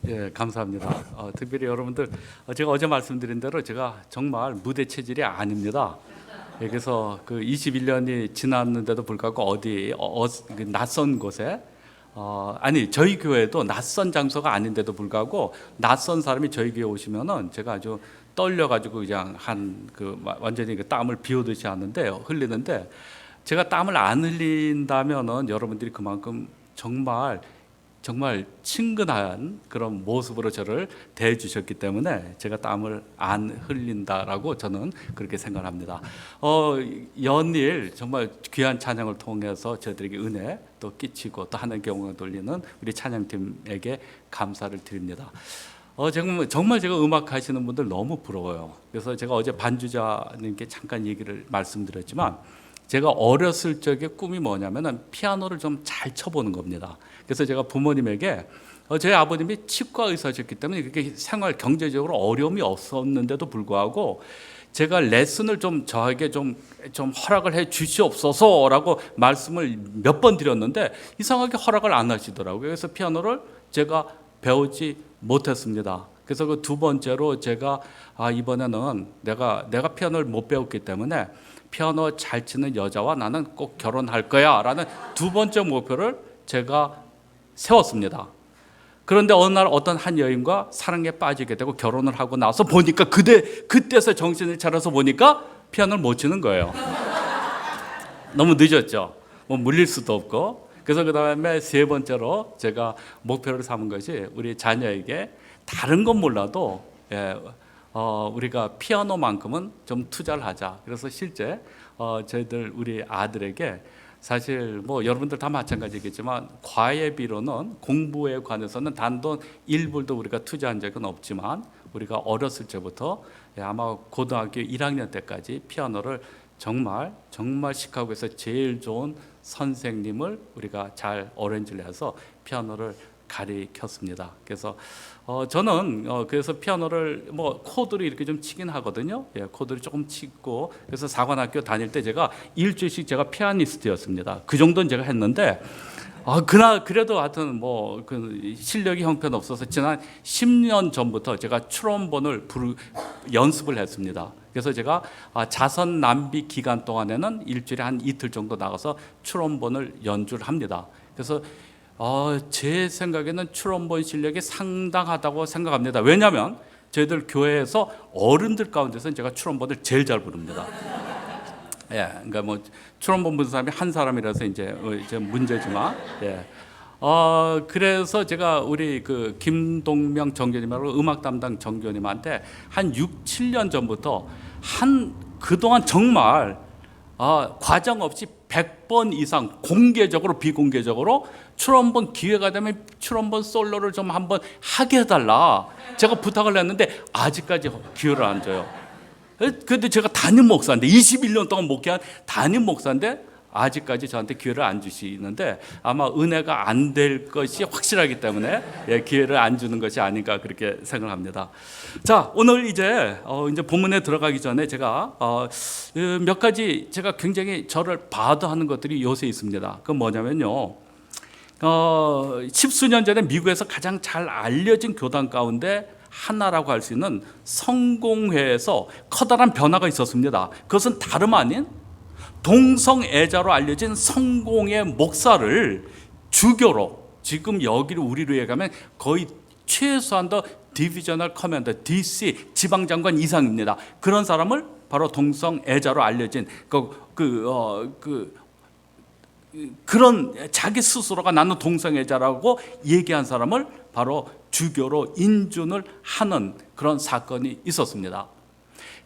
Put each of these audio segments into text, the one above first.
예, 감사합니다. 특별히 여러분들, 제가 어제 말씀드린 대로 제가 정말 무대 체질이 아닙니다. 예, 그래서 그 21년이 지났는데도 불구하고 그 낯선 곳에, 아니 저희 교회도 낯선 장소가 아닌데도 불구하고 낯선 사람이 저희 교회 오시면은 제가 아주 떨려가지고 그냥 완전히 그 땀을 비오듯이 흘리는데, 제가 땀을 안 흘린다면은 여러분들이 그만큼 정말 친근한 그런 모습으로 저를 대해 주셨기 때문에 제가 땀을 안 흘린다라고 저는 그렇게 생각합니다. 연일 정말 귀한 찬양을 통해서 저희들에게 은혜 또 끼치고 또 하나님께 영광을 돌리는 우리 찬양팀에게 감사를 드립니다. 정말 제가 음악 하시는 분들 너무 부러워요. 그래서 제가 어제 반주자님께 잠깐 얘기를 말씀드렸지만, 제가 어렸을 적에 꿈이 뭐냐면 피아노를 좀 잘 쳐보는 겁니다. 그래서 제가 부모님에게, 저희 아버님이 치과 의사셨기 때문에 그렇게 생활 경제적으로 어려움이 없었는데도 불구하고 제가 레슨을 저에게 허락을 해 주시옵소서라고 말씀을 몇 번 드렸는데 이상하게 허락을 안 하시더라고요. 그래서 피아노를 제가 배우지 못했습니다. 그래서 그 두 번째로 제가 이번에는 내가 피아노를 못 배웠기 때문에 피아노 잘 치는 여자와 나는 꼭 결혼할 거야 라는 두 번째 목표를 제가 세웠습니다. 그런데 어느 날 어떤 한 여인과 사랑에 빠지게 되고 결혼을 하고 나서 보니까 그때서 정신을 차려서 보니까 피아노를 못 치는 거예요. 너무 늦었죠. 뭐 물릴 수도 없고. 그래서 그 다음에 세 번째로 제가 목표를 삼은 것이 우리 자녀에게 다른 건 몰라도 우리가 피아노만큼은 좀 투자를 하자. 그래서 실제 저희들 우리 아들에게 사실 뭐 여러분들 다 마찬가지겠지만 과외비로는 공부에 관해서는 단돈 1불도 우리가 투자한 적은 없지만 우리가 어렸을 때부터 아마 고등학교 1학년 때까지 피아노를 정말 시카고에서 제일 좋은 선생님을 우리가 잘 어레인지를 해서 피아노를 가르쳤습니다. 그래서 저는 그래서 피아노를 코드를 이렇게 좀 치긴 하거든요. 예, 코드를 조금 치고, 그래서 사관학교 다닐 때 제가 일주일씩 제가 피아니스트였습니다. 그 정도는 제가 했는데 그래도 하여튼 그 실력이 형편없어서 지난 10년 전부터 제가 트럼본을 연습을 했습니다. 그래서 제가 자선 남비 기간 동안에는 일주일에 한 이틀 정도 나가서 트럼본을 연주를 합니다. 그래서 제 생각에는 트럼본 실력이 상당하다고 생각합니다. 왜냐하면 저희들 교회에서 어른들 가운데서는 제가 트럼본을 제일 잘 부릅니다. 예, 그러니까 트럼본 부는 사람이 한 사람이라서 이제 문제지만, 예. 그래서 제가 우리 그 김동명 정교님하고 음악 담당 정교님한테 한 6, 7년 전부터 그동안 정말 과정 없이 100번 이상 공개적으로 비공개적으로 트럼본 기회가 되면 트럼본 솔로를 좀 한번 하게 해달라 제가 부탁을 했는데 아직까지 기회를 안 줘요. 그런데 제가 담임 목사인데 21년 동안 목회한 담임 목사인데 아직까지 저한테 기회를 안 주시는데 아마 은혜가 안 될 것이 확실하기 때문에 기회를 안 주는 것이 아닌가 그렇게 생각합니다. 자, 오늘 이제 본문에 들어가기 전에 제가 몇 가지 제가 굉장히 저를 바드하는 것들이 요새 있습니다. 그건 뭐냐면요, 십수년 전에 미국에서 가장 잘 알려진 교단 가운데 하나라고 할 수 있는 성공회에서 커다란 변화가 있었습니다. 그것은 다름 아닌 동성애자로 알려진 성공의 목사를 주교로, 지금 여기를 우리로 얘기하면 거의 최소한도 디비저널 커맨더 DC 지방장관 이상입니다. 그런 사람을 바로 동성애자로 알려진 그런 자기 스스로가 나는 동성애자라고 얘기한 사람을 바로 주교로 인준을 하는 그런 사건이 있었습니다.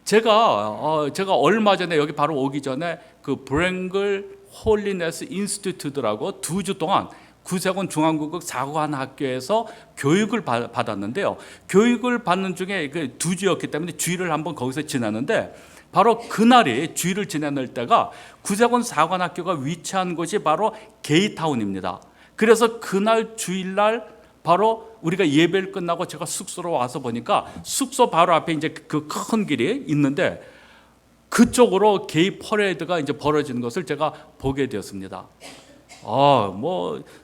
제가 얼마 전에 여기 바로 오기 전에 그 브랭글 홀리네스 인스티튜트라고 2주 동안 구세군 중앙국극 사관학교에서 교육을 받았는데요. 교육을 받는 중에 그 2주였기 때문에 주일을 한번 거기서 지냈는데, 바로 그날이 주일을 지내는 때가 구세군 사관학교가 위치한 곳이 바로 게이타운입니다. 그래서 그날 주일날 바로 우리가 예배를 끝나고 제가 숙소로 와서 보니까 숙소 바로 앞에 이제 그 큰 길이 있는데 그쪽으로 게이 퍼레이드가 이제 벌어지는 것을 제가 보게 되었습니다.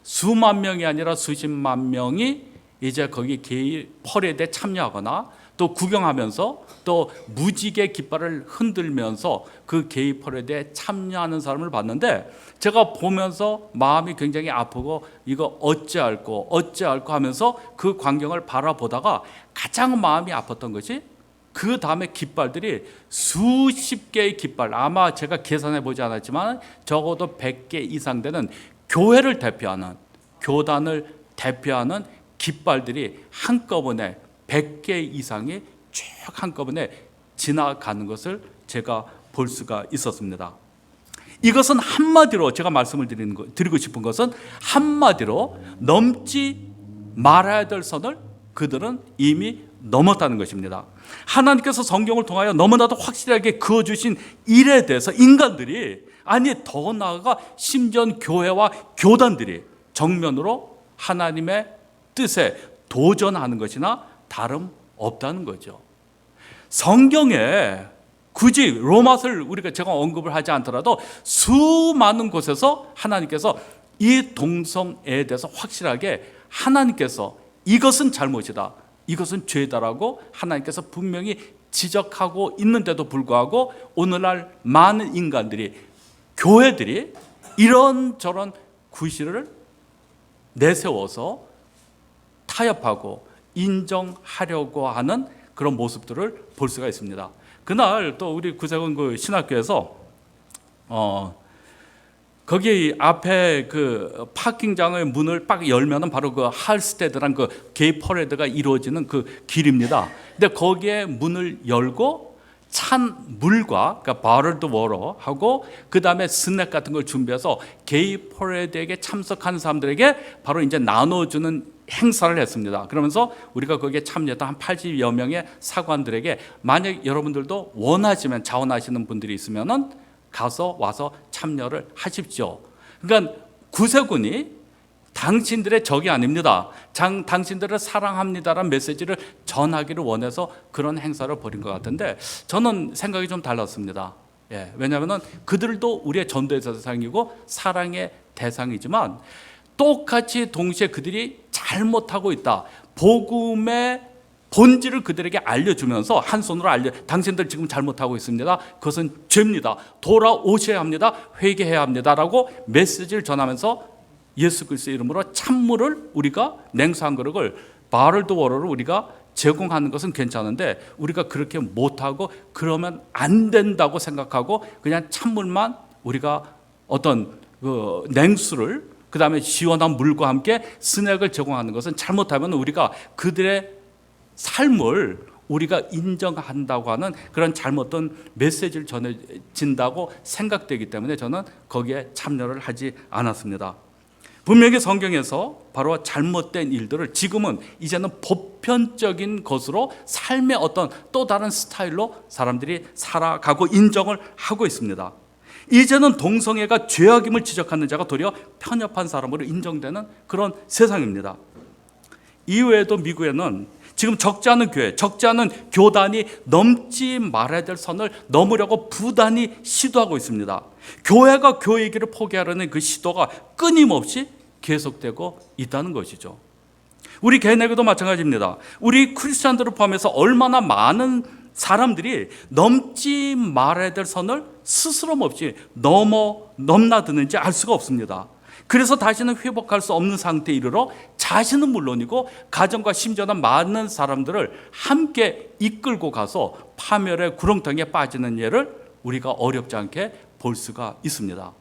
수만 명이 아니라 수십만 명이 이제 거기 게이 퍼레이드에 참여하거나 또 구경하면서 또 무지개 깃발을 흔들면서 그 게이 퍼레이드에 참여하는 사람을 봤는데, 제가 보면서 마음이 굉장히 아프고 이거 어찌할꼬 하면서 그 광경을 바라보다가 가장 마음이 아팠던 것이 그 다음에 깃발들이 수십 개의 깃발, 아마 제가 계산해 보지 않았지만 적어도 100개 이상 되는 교회를 대표하는, 교단을 대표하는 깃발들이 한꺼번에 100개 이상이 쭉 한꺼번에 지나가는 것을 제가 볼 수가 있었습니다. 이것은 한마디로 제가 말씀을 드리고 싶은 것은, 한마디로 넘지 말아야 될 선을 그들은 이미 넘었다는 것입니다. 하나님께서 성경을 통하여 너무나도 확실하게 그어주신 일에 대해서 인간들이, 아니 더 나아가 심지어 교회와 교단들이 정면으로 하나님의 뜻에 도전하는 것이나 다름없다는 거죠. 성경에 굳이 로마서를 우리가 제가 언급을 하지 않더라도 수많은 곳에서 하나님께서 이 동성애에 대해서 확실하게 하나님께서 이것은 잘못이다, 이것은 죄다라고 하나님께서 분명히 지적하고 있는데도 불구하고 오늘날 많은 인간들이, 교회들이 이런저런 구실을 내세워서 타협하고 인정하려고 하는 그런 모습들을 볼 수가 있습니다. 그날 또 우리 구세군 그 신학교에서 거기 앞에 그 파킹장의 문을 딱 열면은 바로 그 할스테드란 그 게이 퍼레이드가 이루어지는 그 길입니다. 근데 거기에 문을 열고 찬 물과, 그러니까 바럴드 워러하고 그 다음에 스낵 같은 걸 준비해서 게이 퍼레이드에게 참석한 사람들에게 바로 이제 나눠주는 행사를 했습니다. 그러면서 우리가 거기에 참여했던 한 80여 명의 사관들에게, 만약 여러분들도 원하시면, 자원하시는 분들이 있으면은 가서 와서 참여를 하십시오. 그러니까 구세군이 당신들의 적이 아닙니다, 당신들을 사랑합니다라는 메시지를 전하기를 원해서 그런 행사를 벌인 것 같은데, 저는 생각이 좀 달랐습니다. 왜냐하면 그들도 우리의 전도의 대상이고 사랑의 대상이지만 똑같이 동시에 그들이 잘못하고 있다, 복음의 본질을 그들에게 알려주면서 한 손으로 당신들 지금 잘못하고 있습니다, 그것은 죄입니다, 돌아오셔야 합니다, 회개해야 합니다라고 메시지를 전하면서 예수 그리스도의 이름으로 찬물을, 우리가 냉수 한 그릇을, 바럴드 워러를 우리가 제공하는 것은 괜찮은데, 우리가 그렇게 못하고 그러면 안 된다고 생각하고 그냥 찬물만, 우리가 어떤 그 냉수를, 그 다음에 시원한 물과 함께 스낵을 제공하는 것은, 잘못하면 우리가 그들의 삶을 우리가 인정한다고 하는 그런 잘못된 메시지를 전해진다고 생각되기 때문에 저는 거기에 참여를 하지 않았습니다. 분명히 성경에서 바로 잘못된 일들을 지금은 이제는 보편적인 것으로 삶의 어떤 또 다른 스타일로 사람들이 살아가고 인정을 하고 있습니다. 이제는 동성애가 죄악임을 지적하는 자가 도리어 편협한 사람으로 인정되는 그런 세상입니다. 이외에도 미국에는 지금 적지 않은 교회, 적지 않은 교단이 넘지 말아야 될 선을 넘으려고 부단히 시도하고 있습니다. 교회가 교회이기를 포기하려는 그 시도가 끊임없이 계속되고 있다는 것이죠. 우리 개인에게도 마찬가지입니다. 우리 크리스찬들을 포함해서 얼마나 많은 사람들이 넘지 말아야 될 선을 스스럼 없이 넘나드는지 알 수가 없습니다. 그래서 다시는 회복할 수 없는 상태에 이르러 자신은 물론이고 가정과 심지어는 많은 사람들을 함께 이끌고 가서 파멸의 구렁텅이에 빠지는 예를 우리가 어렵지 않게 볼 수가 있습니다.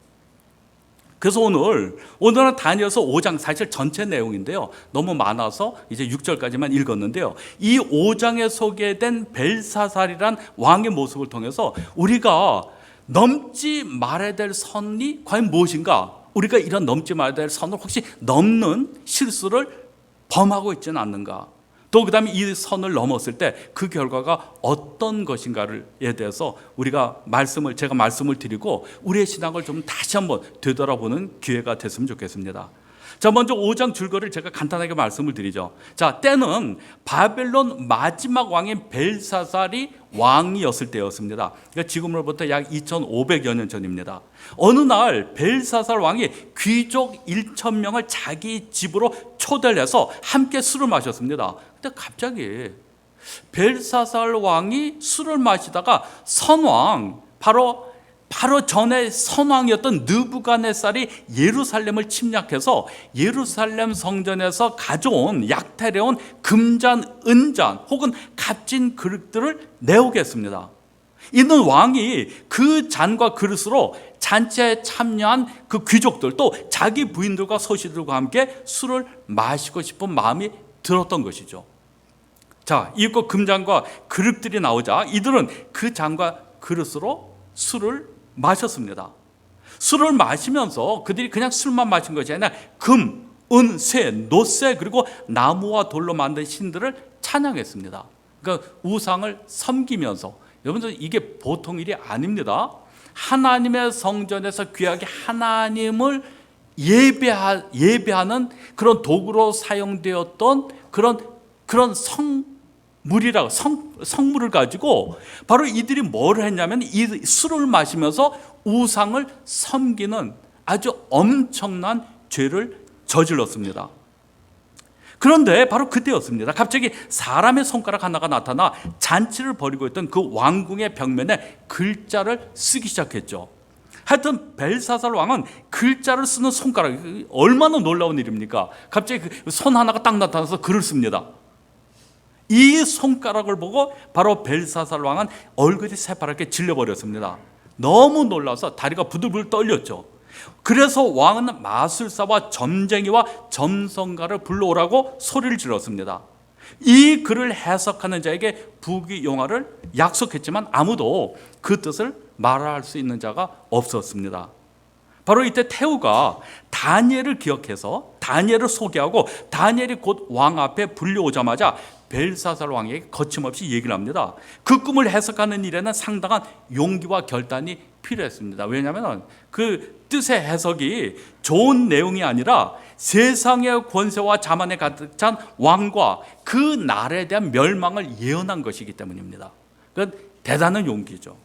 그래서 오늘은 다니엘서 5장, 사실 전체 내용인데요, 너무 많아서 이제 6절까지만 읽었는데요, 이 5장에 소개된 벨사살이란 왕의 모습을 통해서 우리가 넘지 말아야 될 선이 과연 무엇인가, 우리가 이런 넘지 말아야 될 선을 혹시 넘는 실수를 범하고 있지는 않는가, 또 그 다음에 이 선을 넘었을 때 그 결과가 어떤 것인가에 대해서 우리가 제가 말씀을 드리고 우리의 신앙을 좀 다시 한번 되돌아보는 기회가 됐으면 좋겠습니다. 자, 먼저 5장 줄거리를 제가 간단하게 말씀을 드리죠. 자, 때는 바벨론 마지막 왕인 벨사살이 왕이었을 때였습니다. 그러니까 지금으로부터 약 2500여 년 전입니다. 어느 날 벨사살 왕이 귀족 1000명을 자기 집으로 초대를 해서 함께 술을 마셨습니다. 근데 갑자기 벨사살 왕이 술을 마시다가 선왕, 바로 전에 선왕이었던 느부갓네살이 예루살렘을 침략해서 예루살렘 성전에서 가져온 약탈해온 금잔, 은잔 혹은 값진 그릇들을 내오게 했습니다. 이는 왕이 그 잔과 그릇으로 잔치에 참여한 그 귀족들, 또 자기 부인들과 소시들과 함께 술을 마시고 싶은 마음이 들었던 것이죠. 자, 이윽고 금잔과 그릇들이 나오자 이들은 그 잔과 그릇으로 술을 마셨습니다. 술을 마시면서 그들이 그냥 술만 마신 것이 아니라 금, 은, 쇠, 노쇠 그리고 나무와 돌로 만든 신들을 찬양했습니다. 그러니까 우상을 섬기면서, 여러분들 이게 보통 일이 아닙니다. 하나님의 성전에서 귀하게 하나님을 예배하는 그런 도구로 사용되었던 그런 성물을 가지고 바로 이들이 뭘 했냐면 이 술을 마시면서 우상을 섬기는 아주 엄청난 죄를 저질렀습니다. 그런데 바로 그때였습니다. 갑자기 사람의 손가락 하나가 나타나 잔치를 벌이고 있던 그 왕궁의 벽면에 글자를 쓰기 시작했죠. 하여튼 벨사살 왕은 글자를 쓰는 손가락이 얼마나 놀라운 일입니까? 갑자기 그 손 하나가 딱 나타나서 글을 씁니다. 이 손가락을 보고 바로 벨사살 왕은 얼굴이 새파랗게 질려버렸습니다. 너무 놀라서 다리가 부들부들 떨렸죠. 그래서 왕은 마술사와 점쟁이와 점성가를 불러오라고 소리를 질렀습니다. 이 글을 해석하는 자에게 부귀영화를 약속했지만 아무도 그 뜻을 말할 수 있는 자가 없었습니다. 바로 이때 태우가 다니엘을 기억해서 다니엘을 소개하고 다니엘이 곧 왕 앞에 불려오자마자 벨사살 왕에게 거침없이 얘기를 합니다. 그 꿈을 해석하는 일에는 상당한 용기와 결단이 필요했습니다. 왜냐하면 그 뜻의 해석이 좋은 내용이 아니라 세상의 권세와 자만에 가득 찬 왕과 그 나라에 대한 멸망을 예언한 것이기 때문입니다. 그건 대단한 용기죠.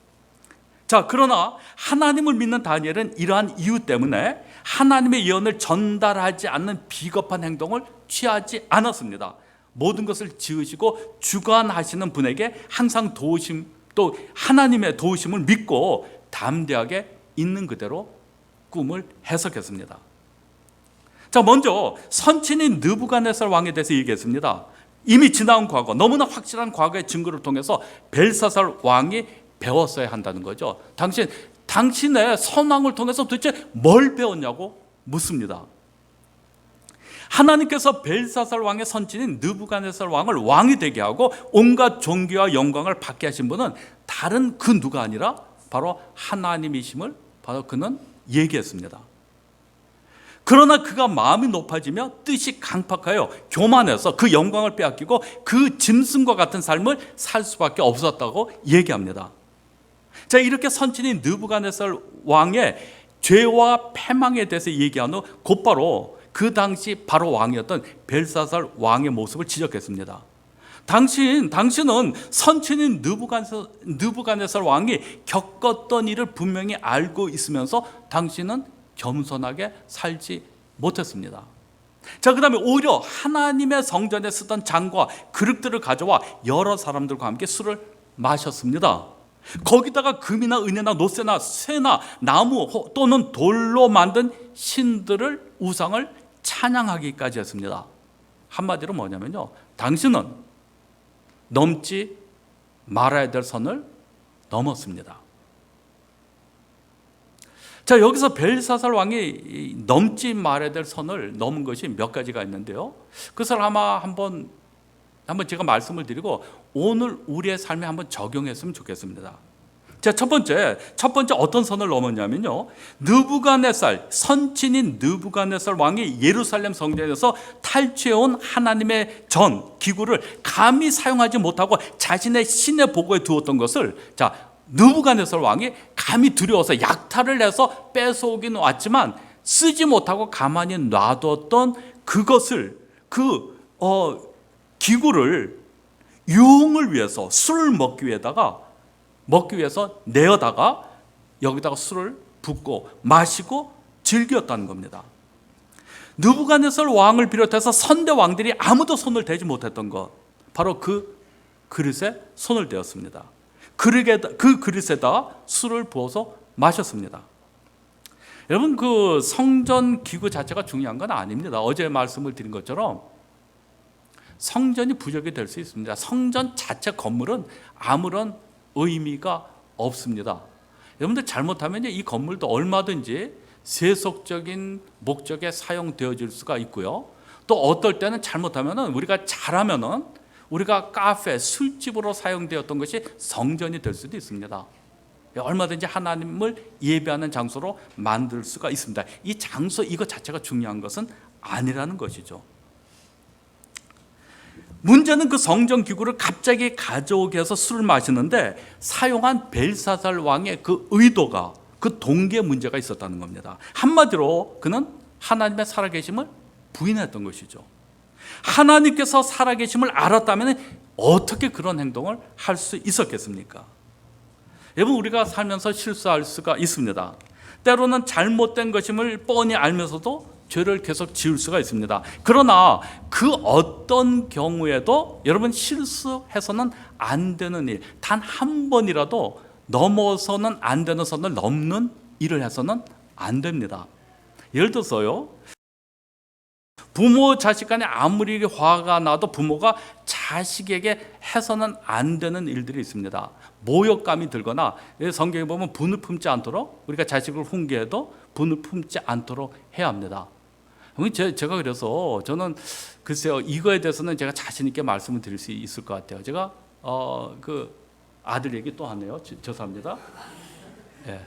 자, 그러나 하나님을 믿는 다니엘은 이러한 이유 때문에 하나님의 예언을 전달하지 않는 비겁한 행동을 취하지 않았습니다. 모든 것을 지으시고 주관하시는 분에게 항상 도우심, 또 하나님의 도우심을 믿고 담대하게 있는 그대로 꿈을 해석했습니다. 자, 먼저 선친인 느부갓네살 왕에 대해서 얘기했습니다. 이미 지나온 과거, 너무나 확실한 과거의 증거를 통해서 벨사살 왕이 배웠어야 한다는 거죠. 당신의 선왕을 통해서 도대체 뭘 배웠냐고 묻습니다. 하나님께서 벨사살 왕의 선친인 느부갓네살 왕을 왕이 되게 하고 온갖 존귀와 영광을 받게 하신 분은 다른 그 누가 아니라 바로 하나님이심을 바로 그는 얘기했습니다. 그러나 그가 마음이 높아지며 뜻이 강팍하여 교만해서 그 영광을 빼앗기고 그 짐승과 같은 삶을 살 수밖에 없었다고 얘기합니다. 자, 이렇게 선친인 느부갓네살 왕의 죄와 패망에 대해서 얘기한 후 곧바로 그 당시 바로 왕이었던 벨사살 왕의 모습을 지적했습니다. 당신은 선친인 느부갓네살 왕이 겪었던 일을 분명히 알고 있으면서 당신은 겸손하게 살지 못했습니다. 자, 그 다음에 오히려 하나님의 성전에 쓰던 잔과 그릇들을 가져와 여러 사람들과 함께 술을 마셨습니다. 거기다가 금이나 은이나 노쇠나 쇠나 나무 또는 돌로 만든 신들을, 우상을 찬양하기까지 했습니다. 한마디로 뭐냐면요, 당신은 넘지 말아야 될 선을 넘었습니다. 자, 여기서 벨사살 왕이 넘지 말아야 될 선을 넘은 것이 몇 가지가 있는데요, 그것을 아마 한번 제가 말씀을 드리고 오늘 우리의 삶에 한번 적용했으면 좋겠습니다. 자, 첫 번째 어떤 선을 넘었냐면요, 선친인 느부갓네살 왕이 예루살렘 성전에서 탈취해온 하나님의 기구를 감히 사용하지 못하고 자신의 신의 보고에 두었던 것을, 자, 느부갓네살 왕이 감히 두려워서 약탈을 해서 뺏어오긴 왔지만 쓰지 못하고 가만히 놔뒀던 그것을, 기구를 유흥을 위해서, 술을 먹기 위해서 내어다가 여기다가 술을 붓고 마시고 즐겼다는 겁니다. 느부갓네살 왕을 비롯해서 선대 왕들이 아무도 손을 대지 못했던 것, 바로 그 그릇에 손을 대었습니다. 그 그릇에다 술을 부어서 마셨습니다. 여러분, 그 성전 기구 자체가 중요한 건 아닙니다. 어제 말씀을 드린 것처럼 성전이 부족이 될 수 있습니다. 성전 자체 건물은 아무런 의미가 없습니다. 여러분들 잘못하면 이 건물도 얼마든지 세속적인 목적에 사용되어질 수가 있고요. 또 어떨 때는 잘못하면 우리가 잘하면 우리가 카페, 술집으로 사용되었던 것이 성전이 될 수도 있습니다. 얼마든지 하나님을 예배하는 장소로 만들 수가 있습니다. 이 장소 이것 자체가 중요한 것은 아니라는 것이죠. 문제는 그 성전 기구를 갑자기 가져오게 해서 술을 마시는데 사용한 벨사살 왕의 그 의도가, 그 동기에 문제가 있었다는 겁니다. 한마디로 그는 하나님의 살아계심을 부인했던 것이죠. 하나님께서 살아계심을 알았다면 어떻게 그런 행동을 할 수 있었겠습니까? 여러분, 우리가 살면서 실수할 수가 있습니다. 때로는 잘못된 것임을 뻔히 알면서도 죄를 계속 지을 수가 있습니다. 그러나 그 어떤 경우에도 여러분, 실수해서는 안 되는 일, 단 한 번이라도 넘어서는 안 되는 선을 넘는 일을 해서는 안 됩니다. 예를 들어서요, 부모 자식 간에 아무리 화가 나도 부모가 자식에게 해서는 안 되는 일들이 있습니다. 모욕감이 들거나, 성경에 보면 분을 품지 않도록, 우리가 자식을 훈계해도 분을 품지 않도록 해야 합니다. 제가 그래서 저는 글쎄요, 이거에 대해서는 제가 자신 있게 말씀을 드릴 수 있을 것 같아요. 제가 그 아들 얘기 또 하네요. 죄송합니다. 예.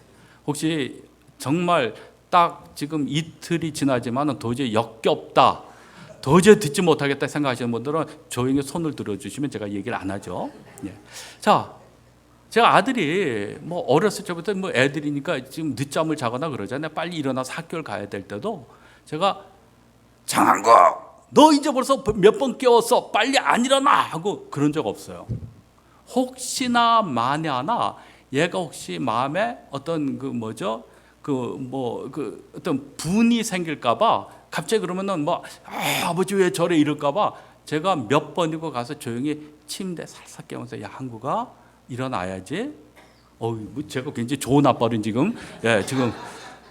혹시 정말 딱 지금 이틀이 지나지만 도저히 역겹다, 도저히 듣지 못하겠다 생각하시는 분들은 조용히 손을 들어주시면 제가 얘기를 안 하죠. 예. 자, 제가 아들이 뭐 어렸을 때부터 뭐 애들이니까 지금 늦잠을 자거나 그러잖아요. 빨리 일어나서 학교를 가야 될 때도 제가 장한거, 너 이제 벌써 몇 번 깨웠어, 빨리 안 일어나 하고 그런 적 없어요. 혹시나 만에 하나 얘가 혹시 마음에 어떤 어떤 분이 생길까봐 갑자기 그러면은 아버지 왜 저래 이럴까봐 제가 몇 번이고 가서 조용히 침대 살살 깨우면서, 야, 한국아 일어나야지. 제가 굉장히 좋은 아빠는 지금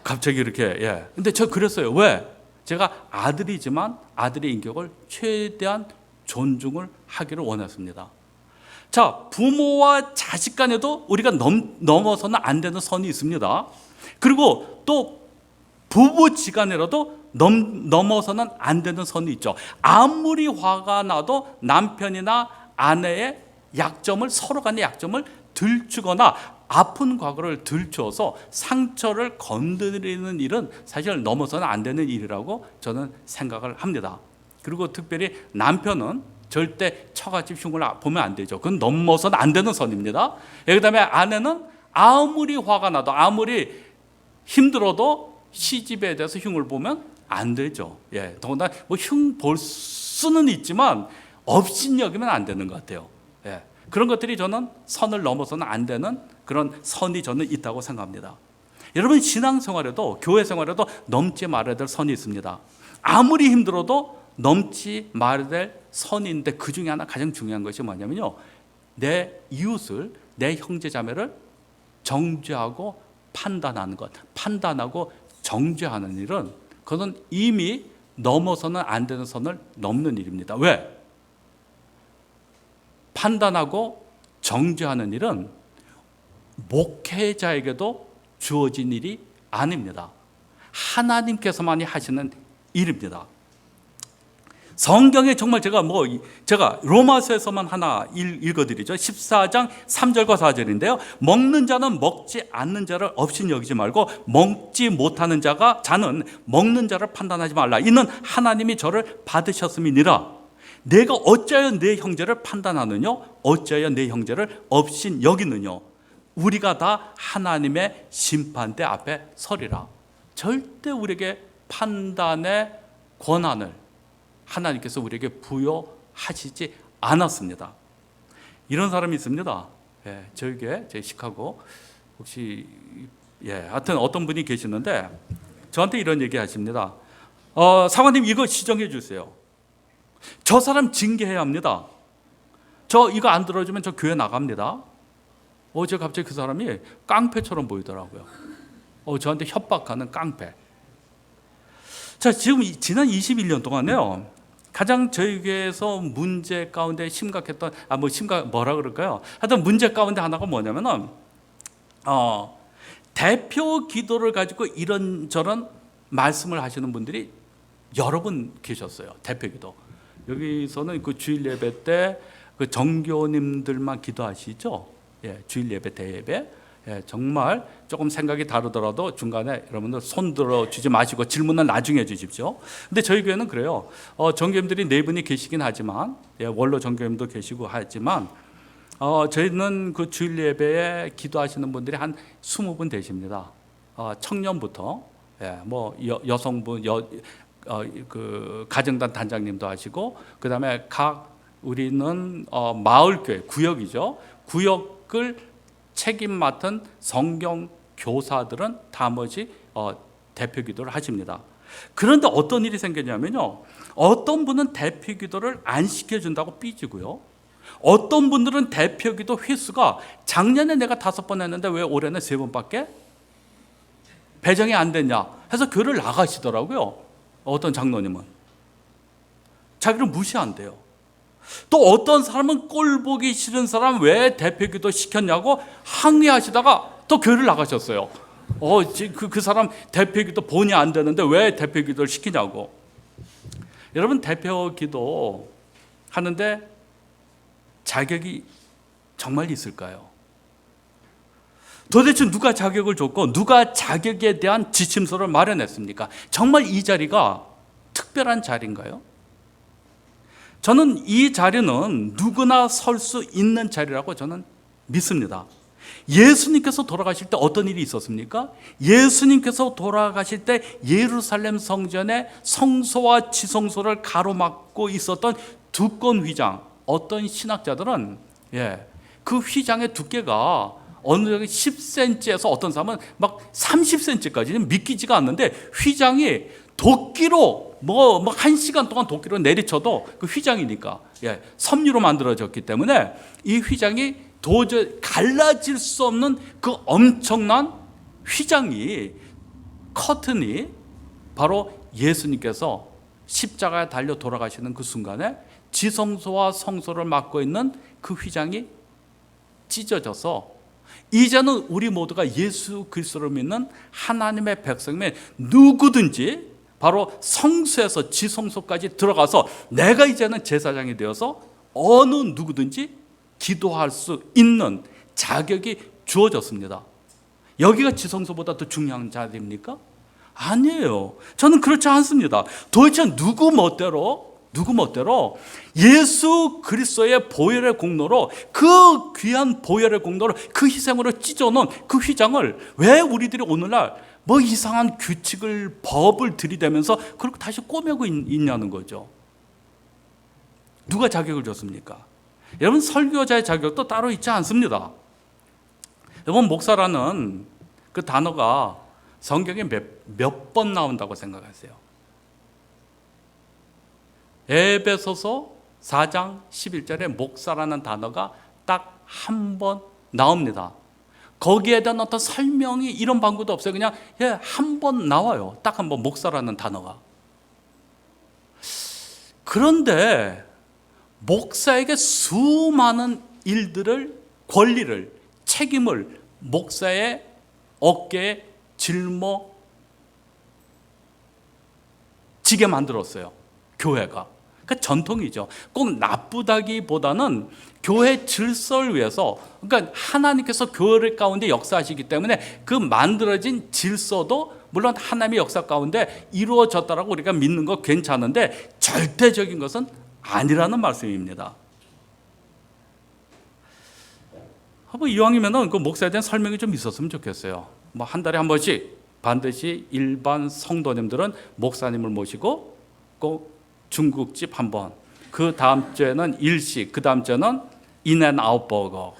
갑자기 이렇게. 근데 저 그랬어요. 왜? 제가 아들이지만 아들의 인격을 최대한 존중을 하기를 원했습니다. 자, 부모와 자식 간에도 우리가 넘어서는 안 되는 선이 있습니다. 그리고 또 부부지간에라도 넘어서는 안 되는 선이 있죠. 아무리 화가 나도 남편이나 아내의 약점을, 서로 간의 약점을 들추거나 아픈 과거를 들추어서 상처를 건드리는 일은 사실 넘어서는 안 되는 일이라고 저는 생각을 합니다. 그리고 특별히 남편은 절대 처갓집 흉을 보면 안 되죠. 그건 넘어서는 안 되는 선입니다. 그다음에 아내는 아무리 화가 나도 아무리 힘들어도 시집에 대해서 흉을 보면 안 되죠. 더군다나 흉 볼 수는 있지만 업신여기면 안 되는 것 같아요. 그런 것들이 저는 선을 넘어서는 안 되는 그런 선이 저는 있다고 생각합니다. 여러분, 신앙생활에도 교회 생활에도 넘지 말아야 될 선이 있습니다. 아무리 힘들어도 넘지 말아야 될 선이 있는데 그 중에 하나 가장 중요한 것이 뭐냐면요, 내 이웃을, 내 형제자매를 정죄하고 판단하는 것, 판단하고 정죄하는 일은 그것은 이미 넘어서는 안 되는 선을 넘는 일입니다. 왜? 판단하고 정죄하는 일은 목회자에게도 주어진 일이 아닙니다. 하나님께서만이 하시는 일입니다. 성경에 정말 제가 로마서에서만 하나 읽어드리죠. 14장 3절과 4절인데요. 먹는 자는 먹지 않는 자를 없인 여기지 말고 먹지 못하는 자는 먹는 자를 판단하지 말라. 이는 하나님이 저를 받으셨음이니라. 내가 어찌하여 내 형제를 판단하느냐? 어찌하여 내 형제를 없인 여기느냐? 우리가 다 하나님의 심판대 앞에 서리라. 절대 우리에게 판단의 권한을 하나님께서 우리에게 부여하시지 않았습니다. 이런 사람이 있습니다. 저에게 제 시카고 혹시 하여튼 어떤 분이 계시는데 저한테 이런 얘기 하십니다. 사관님 이거 시정해 주세요. 저 사람 징계해야 합니다. 저 이거 안 들어주면 저 교회 나갑니다. 어제 갑자기 그 사람이 깡패처럼 보이더라고요. 저한테 협박하는 깡패. 자, 지금 지난 21년 동안에요. 가장 저희 교회에서 문제 가운데 심각했던 뭐라 그럴까요? 하여튼 문제 가운데 하나가 뭐냐면은 대표 기도를 가지고 이런저런 말씀을 하시는 분들이 여러 분 계셨어요. 대표 기도. 여기서는 그 주일 예배 때 그 정교님들만 기도하시죠. 예, 주일 예배, 대예배. 예, 정말 조금 생각이 다르더라도 중간에 여러분들 손 들어 주지 마시고 질문은 나중에 주십시오. 근데 저희 교회는 그래요. 정교님들이 4분이 계시긴 하지만, 예, 원로 정교님도 계시고 하지만, 저희는 그 주일 예배에 기도하시는 분들이 한 20분 되십니다. 청년부터, 예, 뭐 여성분, 그 가정단 단장님도 하시고, 그 다음에 우리는 마을교회, 구역이죠. 구역을 책임 맡은 성경 교사들은 나머지 대표 기도를 하십니다. 그런데 어떤 일이 생겼냐면요. 어떤 분은 대표 기도를 안 시켜준다고 삐지고요. 어떤 분들은 대표 기도 횟수가 작년에 내가 5번 했는데 왜 올해는 3번밖에 배정이 안 됐냐 해서 교회를 나가시더라고요. 어떤 장로님은. 자기를 무시한대요. 또 어떤 사람은 꼴 보기 싫은 사람 왜 대표 기도 시켰냐고 항의하시다가 또 교회를 나가셨어요. 그 사람 대표 기도 본의 안 되는데 왜 대표 기도를 시키냐고. 여러분, 대표 기도 하는데 자격이 정말 있을까요? 도대체 누가 자격을 줬고 누가 자격에 대한 지침서를 마련했습니까? 정말 이 자리가 특별한 자리인가요? 저는 이 자리는 누구나 설 수 있는 자리라고 저는 믿습니다. 예수님께서 돌아가실 때 어떤 일이 있었습니까? 예수님께서 돌아가실 때 예루살렘 성전에 성소와 지성소를 가로막고 있었던 두꺼운 휘장, 어떤 신학자들은 그 휘장의 두께가 어느 정도 10cm에서 어떤 사람은 막 30cm까지는 믿기지가 않는데 휘장이 도끼로 뭐 1시간 동안 도끼로 내리쳐도 그 휘장이니까 섬유로 만들어졌기 때문에 이 휘장이 도저히 갈라질 수 없는 그 엄청난 휘장이, 커튼이 바로 예수님께서 십자가에 달려 돌아가시는 그 순간에 지성소와 성소를 막고 있는 그 휘장이 찢어져서 이제는 우리 모두가 예수 그리스도를 믿는 하나님의 백성이면 누구든지 바로 성소에서 지성소까지 들어가서 내가 이제는 제사장이 되어서 어느 누구든지 기도할 수 있는 자격이 주어졌습니다. 여기가 지성소보다 더 중요한 자리입니까? 아니에요. 저는 그렇지 않습니다. 도대체 누구 멋대로 예수 그리스도의 보혈의 공로로, 그 귀한 보혈의 공로로, 그 희생으로 찢어놓은 그 휘장을 왜 우리들이 오늘날 뭐 이상한 규칙을, 법을 들이대면서 그렇게 다시 꼬매고 있냐는 거죠. 누가 자격을 줬습니까? 여러분, 설교자의 자격도 따로 있지 않습니다. 여러분, 목사라는 그 단어가 성경에 몇 번 나온다고 생각하세요? 에베소서 4장 11절에 목사라는 단어가 딱 한 번 나옵니다. 거기에 대한 어떤 설명이 이런 방구도 없어요. 그냥 한 번 나와요. 딱 한 번, 목사라는 단어가. 그런데 목사에게 수많은 일들을, 권리를, 책임을 목사의 어깨에 짊어지게 만들었어요. 교회가. 그러니까 전통이죠. 꼭 나쁘다기보다는 교회 질서를 위해서, 그러니까 하나님께서 교회 가운데 역사하시기 때문에 그 만들어진 질서도 물론 하나님의 역사 가운데 이루어졌다라고 우리가 믿는 거 괜찮은데 절대적인 것은 아니라는 말씀입니다. 이왕이면 그 목사에 대한 설명이 좀 있었으면 좋겠어요. 뭐 한 달에 한 번씩 반드시 일반 성도님들은 목사님을 모시고 꼭 중국집 한 번, 그 다음 주에는 일식, 그 다음 주에는 인앤아웃 버거,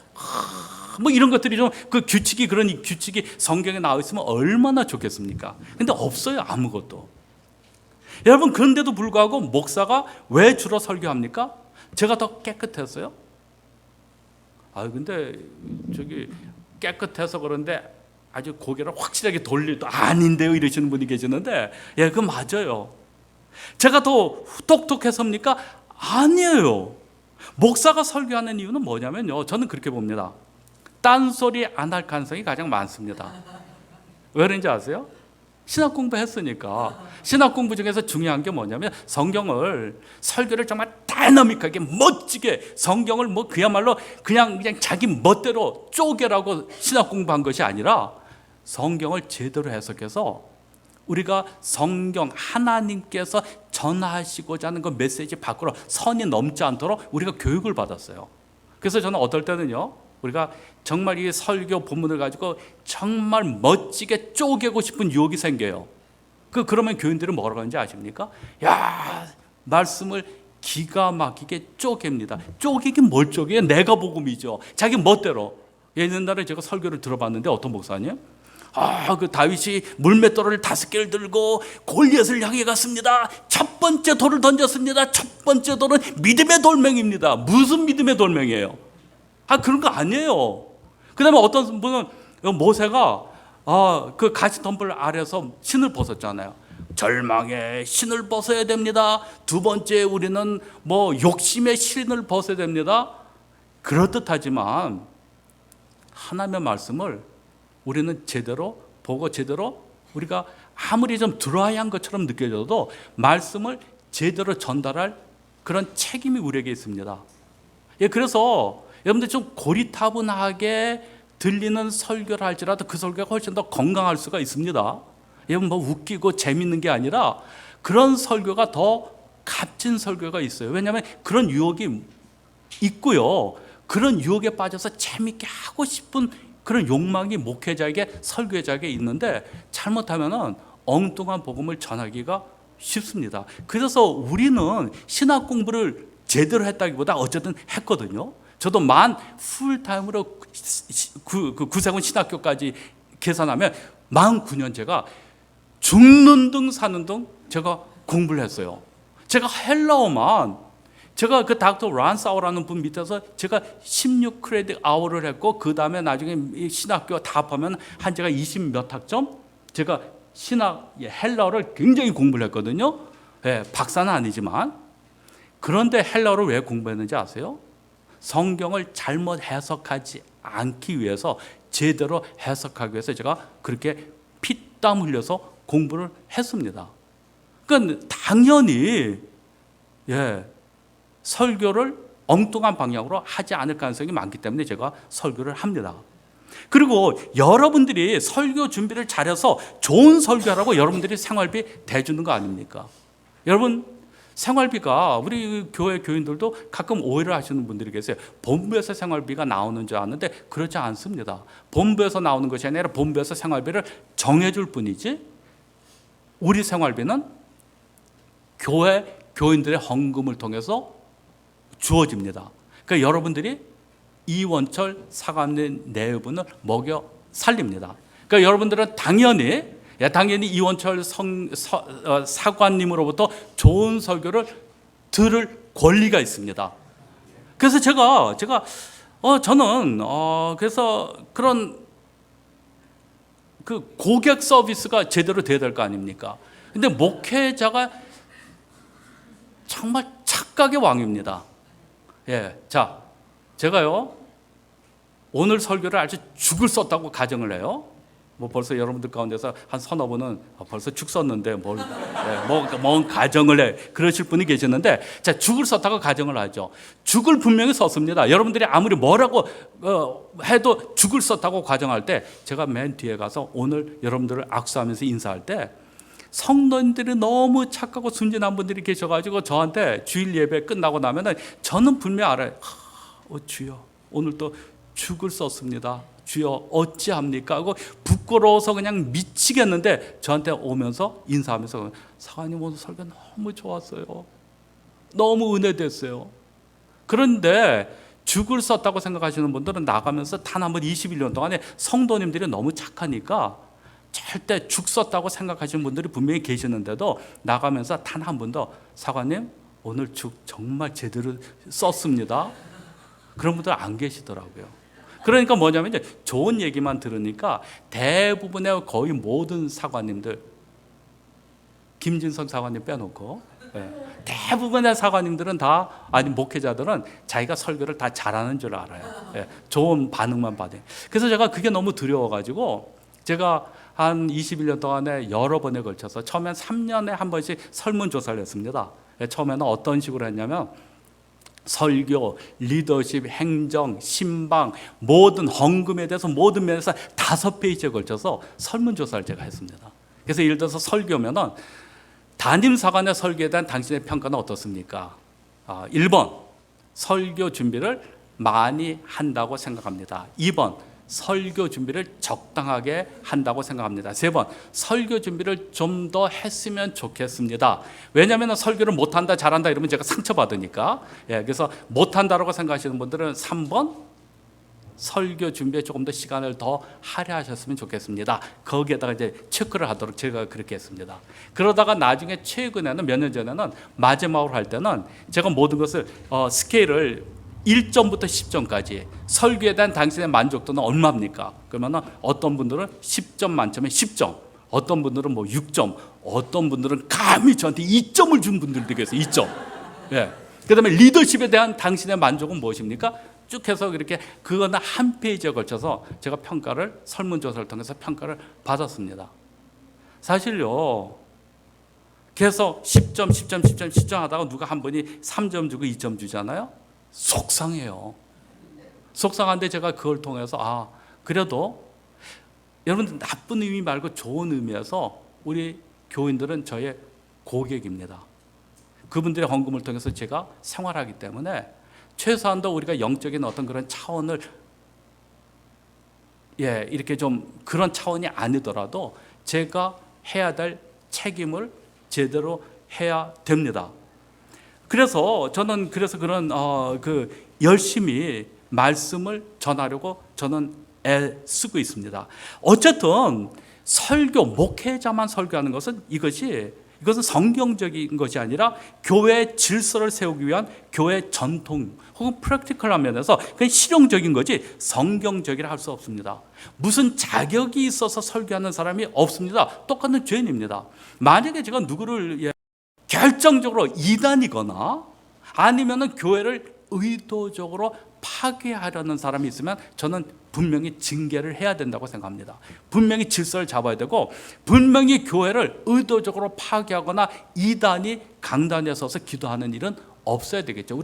뭐 이런 것들이 좀 그 규칙이, 그런 규칙이 성경에 나와 있으면 얼마나 좋겠습니까? 근데 없어요, 아무것도. 여러분, 그런데도 불구하고 목사가 왜 주로 설교합니까? 제가 더 깨끗했어요? 근데 저기 깨끗해서 그런데 아주 고개를 확실하게 돌리도 아닌데요 이러시는 분이 계시는데, 예, 그 맞아요. 제가 더 똑똑해서입니까? 아니에요. 목사가 설교하는 이유는 뭐냐면요, 저는 그렇게 봅니다. 딴소리 안 할 가능성이 가장 많습니다. 왜 그런지 아세요? 신학 공부했으니까. 신학 공부 중에서 중요한 게 뭐냐면, 성경을, 설교를 정말 다이나믹하게 멋지게, 성경을 뭐 그야말로 그냥 자기 멋대로 쪼개라고 신학 공부한 것이 아니라, 성경을 제대로 해석해서 우리가 성경, 하나님께서 전하시고자 하는 그 메시지 밖으로 선이 넘지 않도록 우리가 교육을 받았어요. 그래서 저는 어떨 때는요, 우리가 정말 이 설교 본문을 가지고 정말 멋지게 쪼개고 싶은 유혹이 생겨요. 그러면 교인들은 뭐라고 하는지 아십니까? 야, 말씀을 기가 막히게 쪼갭니다. 쪼개긴 뭘 쪼개요? 내가 복음이죠. 자기 멋대로. 옛날에 제가 설교를 들어봤는데 어떤 목사님? 그 다윗이 물맷돌을 5개를 들고 골리앗을 향해 갔습니다. 첫 번째 돌을 던졌습니다. 첫 번째 돌은 믿음의 돌멩이입니다. 무슨 믿음의 돌멩이에요? 그런 거 아니에요. 그 다음에 어떤 분은 모세가 그 가시덤불 아래서 신을 벗었잖아요. 절망의 신을 벗어야 됩니다. 두 번째, 우리는 뭐 욕심의 신을 벗어야 됩니다. 그렇듯하지만 하나님의 말씀을 우리는 제대로 보고, 제대로 우리가 아무리 좀 드라이한 것처럼 느껴져도 말씀을 제대로 전달할 그런 책임이 우리에게 있습니다. 예, 그래서 여러분들 좀 고리타분하게 들리는 설교를 할지라도 그 설교가 훨씬 더 건강할 수가 있습니다. 여러분, 뭐 웃기고 재밌는 게 아니라 그런 설교가 더 값진 설교가 있어요. 왜냐하면 그런 유혹이 있고요, 그런 유혹에 빠져서 재밌게 하고 싶은 그런 욕망이 목회자에게, 설교자에게 있는데, 잘못하면 엉뚱한 복음을 전하기가 쉽습니다. 그래서 우리는 신학 공부를 제대로 했다기보다 어쨌든 했거든요. 저도 만 풀타임으로 구세군 신학교까지 계산하면 49년 제가 죽는 등 사는 등 제가 공부를 했어요. 제가 헬라어만, 제가 그 닥터 란사우라는 분 밑에서 제가 16크레딧 아워를 했고, 그 다음에 나중에 신학교 다 합하면 한 제가 20몇 학점, 제가 신학 헬라어를 굉장히 공부를 했거든요. 예, 박사는 아니지만. 그런데 헬라어를 왜 공부했는지 아세요? 성경을 잘못 해석하지 않기 위해서, 제대로 해석하기 위해서 제가 그렇게 피땀 흘려서 공부를 했습니다. 그러니까 당연히, 예, 설교를 엉뚱한 방향으로 하지 않을 가능성이 많기 때문에 제가 설교를 합니다. 그리고 여러분들이 설교 준비를 잘해서 좋은 설교하라고 여러분들이 생활비 대주는 거 아닙니까? 여러분, 생활비가, 우리 교회 교인들도 가끔 오해를 하시는 분들이 계세요. 본부에서 생활비가 나오는 줄 아는데 그렇지 않습니다. 본부에서 나오는 것이 아니라 본부에서 생활비를 정해줄 뿐이지, 우리 생활비는 교회 교인들의 헌금을 통해서 주어집니다. 그러니까 여러분들이 이원철 사관님 내분을 먹여 살립니다. 그러니까 여러분들은 당연히 이원철 사관님으로부터 좋은 설교를 들을 권리가 있습니다. 그래서 저는 그래서 그런 그 고객 서비스가 제대로 돼야 될 거 아닙니까? 근데 목회자가 정말 착각의 왕입니다. 예, 자, 제가요 오늘 설교를 아주 죽을 썼다고 가정을 해요. 뭐 벌써 여러분들 가운데서 한 서너 분은 벌써 죽 썼는데 뭔 가정을 해, 그러실 분이 계시는데, 자, 죽을 썼다고 가정을 하죠. 죽을 분명히 썼습니다. 여러분들이 아무리 뭐라고 해도 죽을 썼다고 가정할 때, 제가 맨 뒤에 가서 오늘 여러분들을 악수하면서 인사할 때, 성도님들이 너무 착하고 순진한 분들이 계셔가지고 저한테 주일 예배 끝나고 나면은 저는 분명히 알아요. 주여, 오늘 또 죽을 썼습니다. 주여 어찌합니까? 하고 부끄러워서 그냥 미치겠는데 저한테 오면서 인사하면서, 사관님 오늘 설교 너무 좋았어요. 너무 은혜됐어요. 그런데 죽을 썼다고 생각하시는 분들은 나가면서 단 한 번 21년 동안에 성도님들이 너무 착하니까 절대 죽 썼다고 생각하시는 분들이 분명히 계시는데도 나가면서 단 한 번도 사관님 오늘 죽 정말 제대로 썼습니다, 그런 분들 안 계시더라고요. 그러니까 뭐냐면 이제 좋은 얘기만 들으니까 대부분의 거의 모든 사관님들, 김진성 사관님 빼놓고 대부분의 사관님들은 다, 아니 목회자들은 자기가 설교를 다 잘하는 줄 알아요. 좋은 반응만 받아요. 그래서 제가 그게 너무 두려워가지고 제가 한 21년 동안에 여러 번에 걸쳐서 처음엔 3년에 한 번씩 설문조사를 했습니다. 처음에는 어떤 식으로 했냐면 설교, 리더십, 행정, 신방, 모든 헌금에 대해서 모든 면에서 5페이지에 걸쳐서 설문조사를 제가 했습니다. 그래서 예를 들어서 설교면은 담임사관의 설교에 대한 당신의 평가는 어떻습니까? 1번, 설교 준비를 많이 한다고 생각합니다. 2번, 설교 준비를 적당하게 한다고 생각합니다. 3번, 설교 준비를 좀 더 했으면 좋겠습니다. 왜냐하면 설교를 못한다, 잘한다 이러면 제가 상처받으니까. 그래서 못한다라고 생각하시는 분들은 3번, 설교 준비에 조금 더 시간을 더 할애하셨으면 좋겠습니다. 거기에다가 이제 체크를 하도록 제가 그렇게 했습니다. 그러다가 나중에 최근에는 몇 년 전에는 마지막으로 할 때는 제가 모든 것을 스케일을 1점부터 10점까지, 설교에 대한 당신의 만족도는 얼마입니까? 그러면 어떤 분들은 10점 만점에 10점, 어떤 분들은 뭐 6점, 어떤 분들은 감히 저한테 2점을 준 분들도 계세요. 2점. 그 다음에 리더십에 대한 당신의 만족은 무엇입니까? 쭉 해서 그렇게 그거는 한 페이지에 걸쳐서 제가 평가를, 설문조사를 통해서 평가를 받았습니다. 사실요, 계속 10점, 10점, 10점, 10점 하다가 누가 한 번이 3점 주고 2점 주잖아요. 속상해요. 속상한데 제가 그걸 통해서 그래도 여러분들 나쁜 의미 말고 좋은 의미에서 우리 교인들은 저의 고객입니다. 그분들의 헌금을 통해서 제가 생활하기 때문에 최소한도 우리가 영적인 어떤 그런 차원을 이렇게 좀 그런 차원이 아니더라도 제가 해야 될 책임을 제대로 해야 됩니다. 그래서 저는 그런 열심히 말씀을 전하려고 저는 애쓰고 있습니다. 어쨌든 설교, 목회자만 설교하는 것은 이것은 성경적인 것이 아니라 교회의 질서를 세우기 위한 교회의 전통 혹은 프랙티컬한 면에서 그냥 실용적인 거지 성경적이라 할 수 없습니다. 무슨 자격이 있어서 설교하는 사람이 없습니다. 똑같은 죄인입니다. 만약에 제가 누구를 결정적으로 이단이거나 아니면은 교회를 의도적으로 파괴하려는 사람이 있으면 저는 분명히 징계를 해야 된다고 생각합니다. 분명히 질서를 잡아야 되고, 분명히 교회를 의도적으로 파괴하거나 이단이 강단에 서서 기도하는 일은 없어야 되겠죠.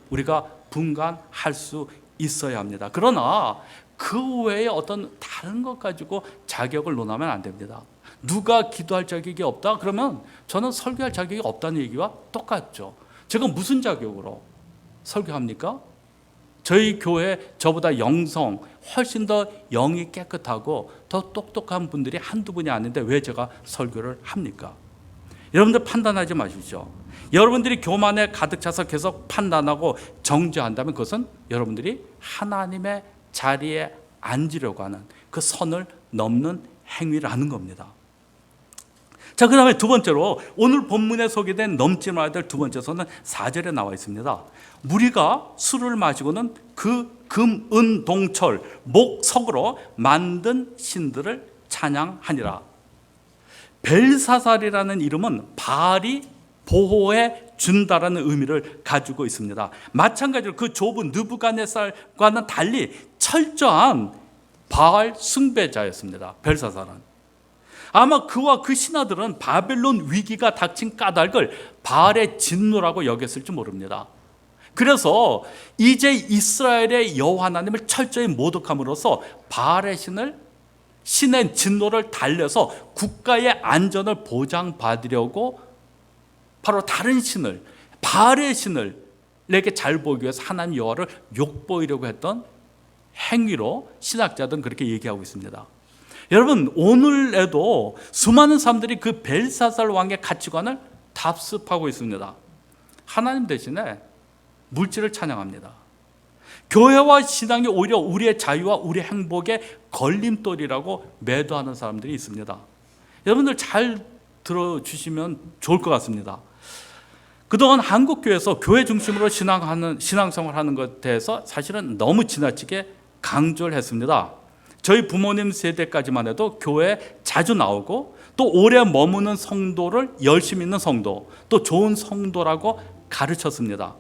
우리가 분간할 수 있어야 합니다. 그러나 그 외에 어떤 다른 것 가지고 자격을 논하면 안 됩니다. 누가 기도할 자격이 없다? 그러면 저는 설교할 자격이 없다는 얘기와 똑같죠. 제가 무슨 자격으로 설교합니까? 저희 교회 저보다 영성, 훨씬 더 영이 깨끗하고 더 똑똑한 분들이 한두 분이 아닌데 왜 제가 설교를 합니까? 여러분들 판단하지 마십시오. 여러분들이 교만에 가득 차서 계속 판단하고 정죄한다면 그것은 여러분들이 하나님의 자리에 앉으려고 하는 그 선을 넘는 행위라는 겁니다. 자, 그 다음에 두 번째로 오늘 본문에 소개된 넘지 말아야 될 두 번째 선은 4절에 나와 있습니다. 무리가 술을 마시고는 그 금, 은, 동철, 목, 석으로 만든 신들을 찬양하니라. 벨사살이라는 이름은 바알이 보호해 준다라는 의미를 가지고 있습니다. 마찬가지로 그 좁은 느부갓네살과는 달리 철저한 바알 숭배자였습니다. 벨사살은. 아마 그와 그 신하들은 바벨론 위기가 닥친 까닭을 바알의 진노라고 여겼을지 모릅니다. 그래서 이제 이스라엘의 여호와 하나님을 철저히 모독함으로써 바알의 신의 진노를 달래서 국가의 안전을 보장받으려고 바로 다른 신을, 바알의 신을 내게 잘 보이기 위해서 하나님 여호와를 욕보이려고 했던 행위로 신학자들은 그렇게 얘기하고 있습니다. 여러분, 오늘에도 수많은 사람들이 그 벨사살 왕의 가치관을 답습하고 있습니다. 하나님 대신에 물질을 찬양합니다. 교회와 신앙이 오히려 우리의 자유와 우리의 행복의 걸림돌이라고 매도하는 사람들이 있습니다. 여러분들 잘 들어주시면 좋을 것 같습니다. 그동안 한국 교회에서 교회 중심으로 신앙생활하는 것에 대해서 사실은 너무 지나치게 강조를 했습니다. 저희 부모님 세대까지만 해도 교회에 자주 나오고 또 오래 머무는 성도를 열심히 있는 성도, 또 좋은 성도라고 가르쳤습니다.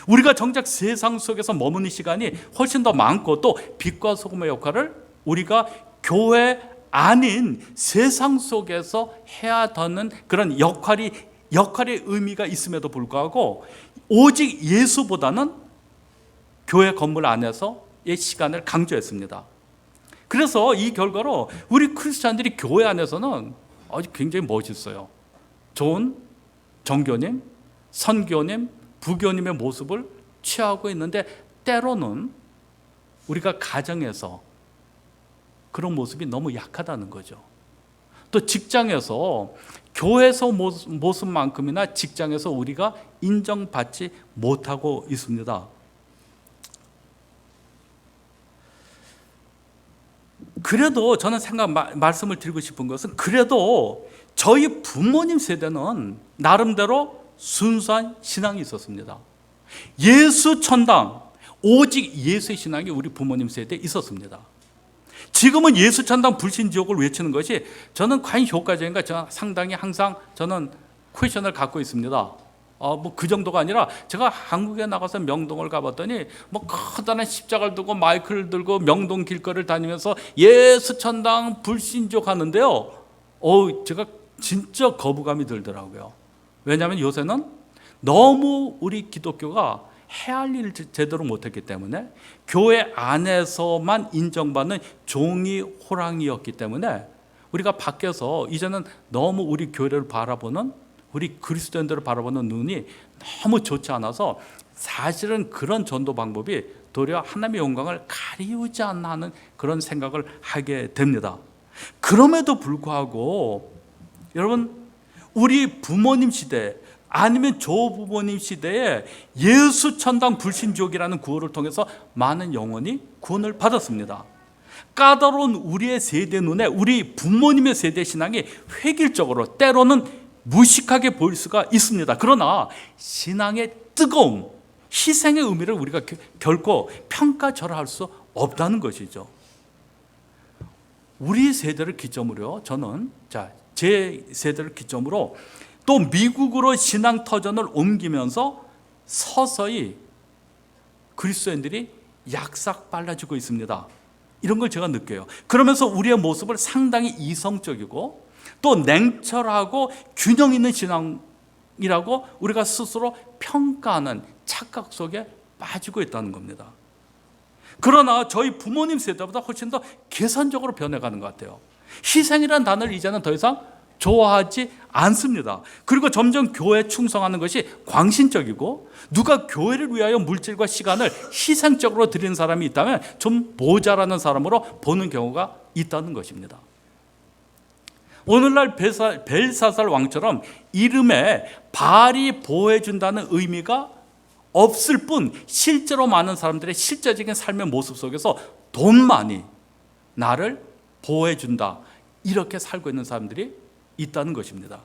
우리가 정작 세상 속에서 머무는 시간이 훨씬 더 많고 또 빛과 소금의 역할을 우리가 교회 아닌 세상 속에서 해야 되는 그런 역할의 의미가 있음에도 불구하고 오직 예수보다는 교회 건물 안에서의 시간을 강조했습니다. 그래서 이 결과로 우리 크리스찬들이 교회 안에서는 아주 굉장히 멋있어요. 좋은 정교님, 선교님, 부교님의 모습을 취하고 있는데 때로는 우리가 가정에서 그런 모습이 너무 약하다는 거죠. 또 직장에서 교회에서 모습만큼이나 직장에서 우리가 인정받지 못하고 있습니다. 그래도 저는 말씀을 드리고 싶은 것은 그래도 저희 부모님 세대는 나름대로 순수한 신앙이 있었습니다. 예수 천당, 오직 예수의 신앙이 우리 부모님 세대에 있었습니다. 지금은 예수 천당 불신지옥을 외치는 것이 저는 과연 효과적인가 저는 상당히 항상 저는 퀘션을 갖고 있습니다. 그 정도가 아니라 제가 한국에 나가서 명동을 가봤더니 커다란 십자가를 들고 마이크를 들고 명동 길거리를 다니면서 예수 천당 불신지옥 하는데요. 제가 진짜 거부감이 들더라고요. 왜냐하면 요새는 너무 우리 기독교가 해야 할 일을 제대로 못했기 때문에 교회 안에서만 인정받는 종이 호랑이였기 때문에 우리가 밖에서 이제는 너무 우리 교회를 바라보는 우리 그리스도인들을 바라보는 눈이 너무 좋지 않아서 사실은 그런 전도 방법이 도리어 하나님의 영광을 가리우지 않나 하는 그런 생각을 하게 됩니다. 그럼에도 불구하고 여러분 우리 부모님 시대 아니면 조부모님 시대에 예수 천당 불신지옥이라는 구호를 통해서 많은 영혼이 구원을 받았습니다. 까다로운 우리의 세대 눈에 우리 부모님의 세대 신앙이 획일적으로 때로는 무식하게 보일 수가 있습니다. 그러나 신앙의 뜨거움, 희생의 의미를 우리가 결코 평가절하할 수 없다는 것이죠. 우리 세대를 기점으로 저는 제 세대를 기점으로 또 미국으로 신앙 터전을 옮기면서 서서히 그리스도인들이 약삭 빨라지고 있습니다. 이런 걸 제가 느껴요. 그러면서 우리의 모습을 상당히 이성적이고 또 냉철하고 균형 있는 신앙이라고 우리가 스스로 평가하는 착각 속에 빠지고 있다는 겁니다. 그러나 저희 부모님 세대보다 훨씬 더 계산적으로 변해가는 것 같아요. 희생이라는 단어를 이제는 더 이상 좋아하지 않습니다. 그리고 점점 교회에 충성하는 것이 광신적이고 누가 교회를 위하여 물질과 시간을 희생적으로 드리는 사람이 있다면 좀 모자라는 사람으로 보는 경우가 있다는 것입니다. 오늘날 벨사살 왕처럼 이름에 바알이 보호해준다는 의미가 없을 뿐 실제로 많은 사람들의 실제적인 삶의 모습 속에서 돈만이 나를 보호해준다 이렇게 살고 있는 사람들이 있다는 것입니다.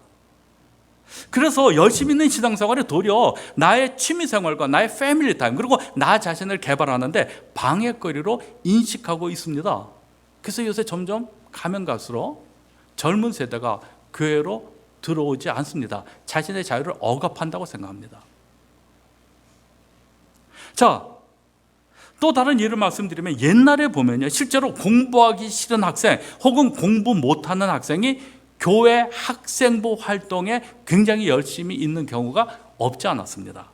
그래서 열심히 있는 신앙생활이 도리어 나의 취미생활과 나의 패밀리 타임 그리고 나 자신을 개발하는데 방해거리로 인식하고 있습니다. 그래서 요새 점점 가면 갈수록 젊은 세대가 교회로 들어오지 않습니다. 자신의 자유를 억압한다고 생각합니다. 자, 또 다른 예를 말씀드리면 옛날에 보면요, 실제로 공부하기 싫은 학생 혹은 공부 못하는 학생이 교회 학생부 활동에 굉장히 열심히 있는 경우가 없지 않았습니다.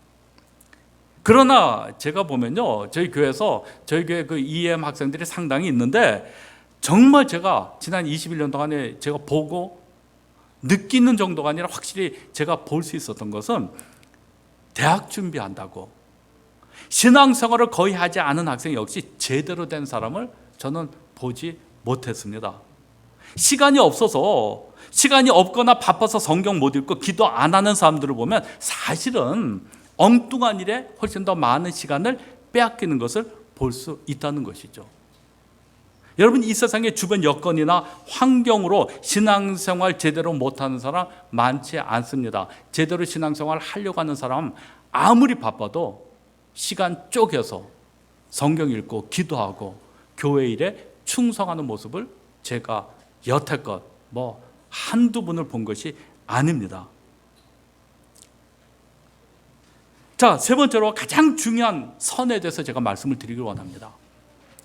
그러나 제가 보면요, 저희 교회 그 EM 학생들이 상당히 있는데 정말 제가 지난 21년 동안에 제가 보고 느끼는 정도가 아니라 확실히 제가 볼 수 있었던 것은 대학 준비한다고 신앙생활을 거의 하지 않은 학생 역시 제대로 된 사람을 저는 보지 못했습니다. 시간이 없거나 바빠서 성경 못 읽고 기도 안 하는 사람들을 보면 사실은 엉뚱한 일에 훨씬 더 많은 시간을 빼앗기는 것을 볼 수 있다는 것이죠. 여러분, 이 세상의 주변 여건이나 환경으로 신앙생활 제대로 못하는 사람 많지 않습니다. 제대로 신앙생활 하려고 하는 사람 아무리 바빠도 시간 쪼개서 성경 읽고 기도하고 교회 일에 충성하는 모습을 제가 여태껏 한두 분을 본 것이 아닙니다. 자, 세 번째로 가장 중요한 선에 대해서 제가 말씀을 드리길 원합니다.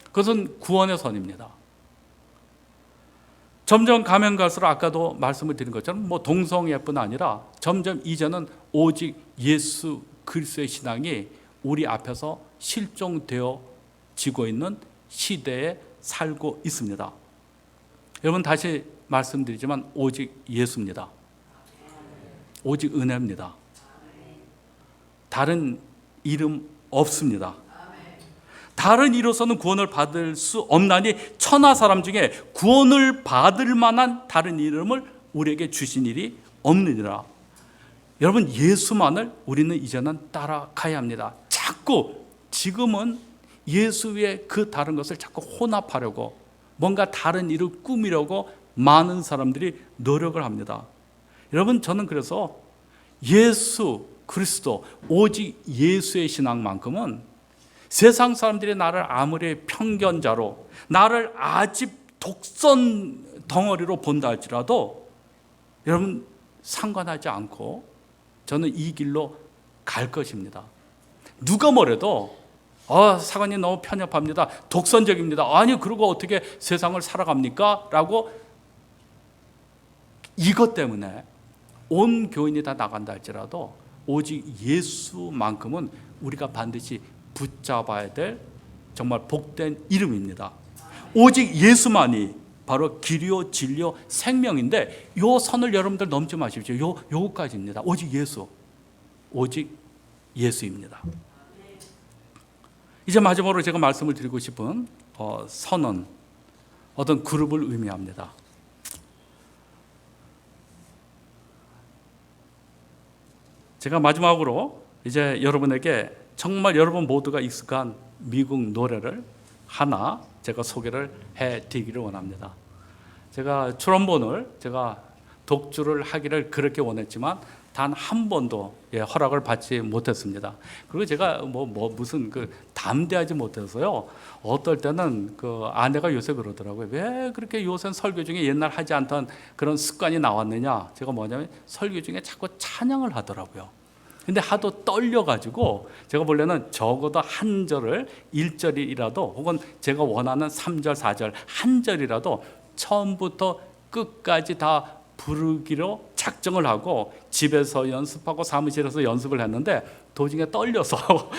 그것은 구원의 선입니다. 점점 가면 갈수록 아까도 말씀을 드린 것처럼 동성애뿐 아니라 점점 이제는 오직 예수 그리스도의 신앙이 우리 앞에서 실종되어지고 있는 시대에 살고 있습니다. 여러분, 다시 말씀드리지만 오직 예수입니다. 오직 은혜입니다. 다른 이름 없습니다. 다른 이로서는 구원을 받을 수 없나니 천하 사람 중에 구원을 받을 만한 다른 이름을 우리에게 주신 일이 없느니라. 여러분, 예수만을 우리는 이제는 따라가야 합니다. 자꾸 지금은 예수 위에 그 다른 것을 자꾸 혼합하려고 뭔가 다른 일을 꾸미려고 많은 사람들이 노력을 합니다. 여러분, 저는 그래서 예수 그리스도 오직 예수의 신앙만큼은 세상 사람들이 나를 아무리 편견자로 나를 아집 독선 덩어리로 본다 할지라도 여러분 상관하지 않고 저는 이 길로 갈 것입니다. 누가 뭐래도 사관이 너무 편협합니다. 독선적입니다. 아니 그러고 어떻게 세상을 살아갑니까? 라고 이것 때문에 온 교인이 다 나간다 할지라도 오직 예수만큼은 우리가 반드시 붙잡아야 될 정말 복된 이름입니다. 오직 예수만이 바로 길이요 진리요 생명인데 요 선을 여러분들 넘지 마십시오. 요거까지입니다. 오직 예수, 오직 예수입니다. 이제 마지막으로 제가 말씀을 드리고 싶은 선은 어떤 그룹을 의미합니다. 제가 마지막으로 이제 여러분에게 정말 여러분 모두가 익숙한 미국 노래를 하나 제가 소개를 해드리기를 원합니다. 제가 트럼본을 제가 독주를 하기를 그렇게 원했지만 단 한 번도 허락을 받지 못했습니다. 그리고 제가 무슨 담대하지 못해서요. 어떨 때는 아내가 요새 그러더라고요. 왜 그렇게 요새 설교 중에 옛날 하지 않던 그런 습관이 나왔느냐? 제가 뭐냐면 설교 중에 자꾸 찬양을 하더라고요. 근데 하도 떨려가지고 제가 본래는 적어도 한 절을 1절이라도 혹은 제가 원하는 3절, 4절 한 절이라도 처음부터 끝까지 다 부르기로 작정을 하고 집에서 연습하고 사무실에서 연습을 했는데 도중에 떨려서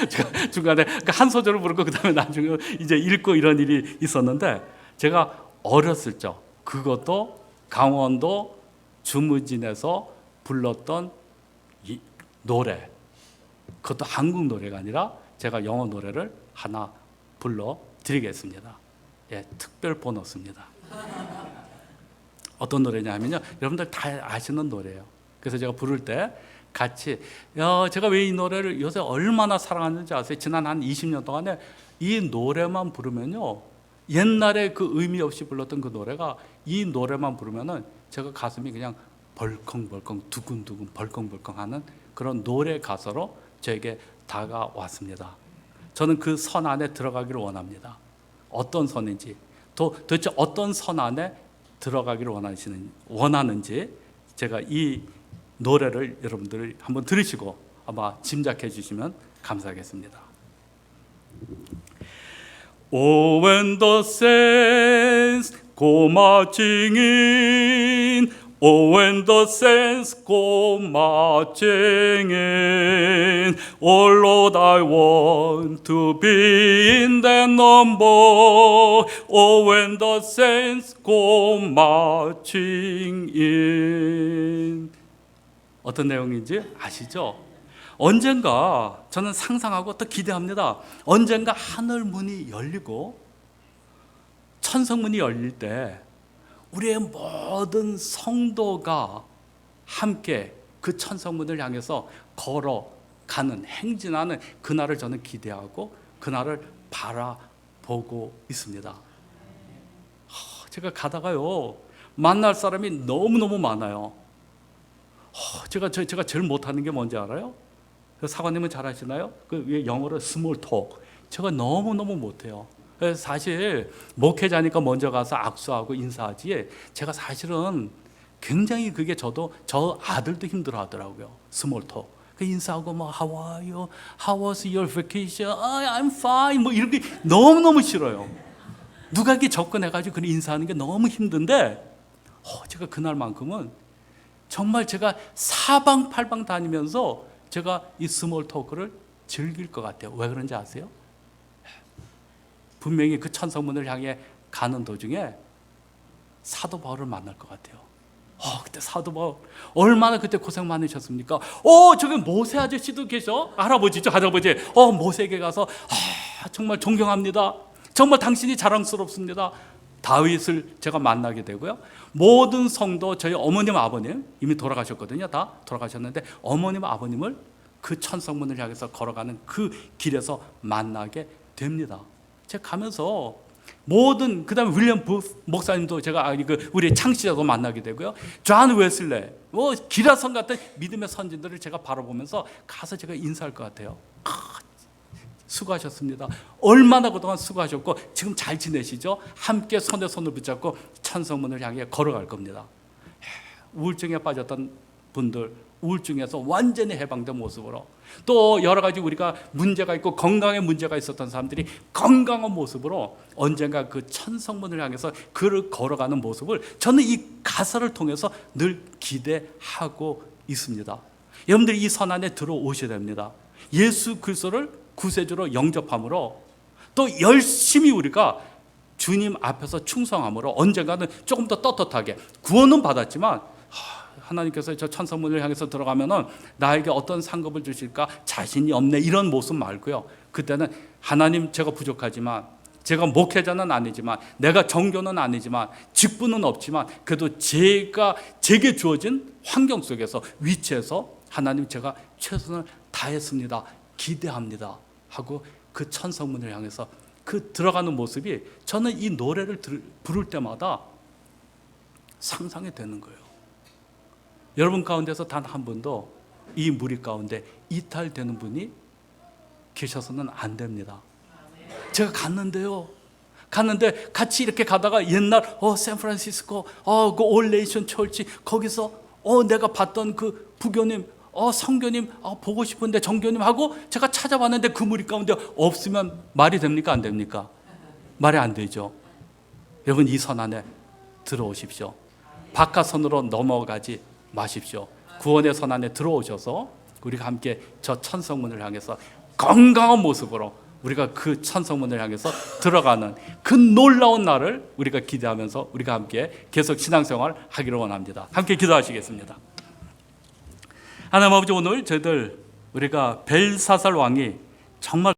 제가 중간에 한 소절을 부르고 그다음에 나중에 이제 읽고 이런 일이 있었는데 제가 어렸을 적 그것도 강원도 주무진에서 불렀던 이 노래, 그것도 한국 노래가 아니라 제가 영어 노래를 하나 불러드리겠습니다. 특별 보너스입니다. 어떤 노래냐 하면요, 여러분들 다 아시는 노래예요. 그래서 제가 부를 때 같이 제가 왜 이 노래를 요새 얼마나 사랑하는지 아세요? 지난 한 20년 동안에 이 노래만 부르면요, 옛날에 그 의미 없이 불렀던 그 노래가 이 노래만 부르면은 제가 가슴이 그냥 벌컹벌컹 두근두근 벌컹벌컹 하는 그런 노래 가사로 저에게 다가왔습니다. 저는 그 선 안에 들어가기를 원합니다. 어떤 선인지, 도대체 어떤 선 안에 들어가기를 원하는지 제가 이 노래를 여러분들이 한번 들으시고 아마 짐작해 주시면 감사하겠습니다. Oh, when the saints go marching in, oh, when the saints go marching in, oh Lord, I want to be in that number. Oh, when the saints go marching in. 어떤 내용인지 아시죠? 언젠가 저는 상상하고 또 기대합니다. 언젠가 하늘 문이 열리고 천성문이 열릴 때 우리의 모든 성도가 함께 그 천성문을 향해서 걸어가는 행진하는 그날을 저는 기대하고 그날을 바라보고 있습니다. 제가 가다가요, 만날 사람이 너무너무 많아요. 제가 제일 못하는 게 뭔지 알아요? 사관님은 잘 아시나요? 그 영어로 스몰 톡. 제가 너무너무 못해요. 사실 목회자니까 먼저 가서 악수하고 인사하지, 제가 사실은 굉장히 그게 저 아들도 힘들어 하더라고요. 스몰 톡. 그 인사하고 뭐 How are you? How was your vacation? I'm fine. 뭐 이런 게 너무너무 싫어요. 누가 이렇게 접근해가지고 그런 인사하는 게 너무 힘든데, 제가 그날만큼은 정말 제가 사방팔방 다니면서 제가 이 스몰 토크를 즐길 것 같아요. 왜 그런지 아세요? 분명히 그 천성문을 향해 가는 도중에 사도 바울을 만날 것 같아요. 그때 사도 바울 얼마나 그때 고생 많으셨습니까? 저기 모세 아저씨도 계셔. 할아버지죠, 할아버지. 모세에게 가서 정말 존경합니다. 정말 당신이 자랑스럽습니다. 다윗을 제가 만나게 되고요. 모든 성도, 저희 어머님, 아버님 이미 돌아가셨거든요. 다 돌아가셨는데 어머님, 아버님을 그 천성문을 향해서 걸어가는 그 길에서 만나게 됩니다. 제가 가면서 모든, 그 다음에 윌리엄 부스 목사님도 제가 우리 창시자도 만나게 되고요. 존 웨슬레, 기라성 같은 믿음의 선진들을 제가 바라보면서 가서 제가 인사할 것 같아요. 수고하셨습니다. 얼마나 그동안 수고하셨고 지금 잘 지내시죠? 함께 손에 손을 붙잡고 천성문을 향해 걸어갈 겁니다. 우울증에 빠졌던 분들, 우울증에서 완전히 해방된 모습으로, 또 여러 가지 우리가 문제가 있고 건강에 문제가 있었던 사람들이 건강한 모습으로 언젠가 그 천성문을 향해서 그를 걸어가는 모습을 저는 이 가사를 통해서 늘 기대하고 있습니다. 여러분들이 이 선안에 들어오셔야 됩니다. 예수 그리스도를 구세주로 영접함으로, 또 열심히 우리가 주님 앞에서 충성함으로 언젠가는 조금 더 떳떳하게 구원은 받았지만, 하나님께서 저 천성문을 향해서 들어가면은 나에게 어떤 상급을 주실까 자신이 없네, 이런 모습 말고요. 그때는 하나님, 제가 부족하지만, 제가 목회자는 아니지만, 내가 정교는 아니지만, 직분은 없지만, 그래도 제게 주어진 환경 속에서, 위치에서 하나님, 제가 최선을 다했습니다, 기대합니다 하고 그 천성문을 향해서 그 들어가는 모습이, 저는 이 노래를 부를 때마다 상상이 되는 거예요. 여러분 가운데서 단 한 분도 이 무리 가운데 이탈되는 분이 계셔서는 안 됩니다. 제가 갔는데 같이 이렇게 가다가 옛날 샌프란시스코 그 올레이션 철치 거기서 내가 봤던 그 부교님, 성교님 보고 싶은데, 정교님 하고 제가 찾아봤는데 그 무리 가운데 없으면 말이 됩니까, 안 됩니까? 말이 안 되죠. 여러분, 이 선 안에 들어오십시오. 바깥선으로 넘어가지 마십시오. 구원의 선 안에 들어오셔서 우리가 함께 저 천성문을 향해서 건강한 모습으로 우리가 그 천성문을 향해서 들어가는 그 놀라운 날을 우리가 기대하면서 우리가 함께 계속 신앙생활 하기를 원합니다. 함께 기도하시겠습니다. 하나님 아버지, 오늘 저희들 우리가 벨사살 왕이 정말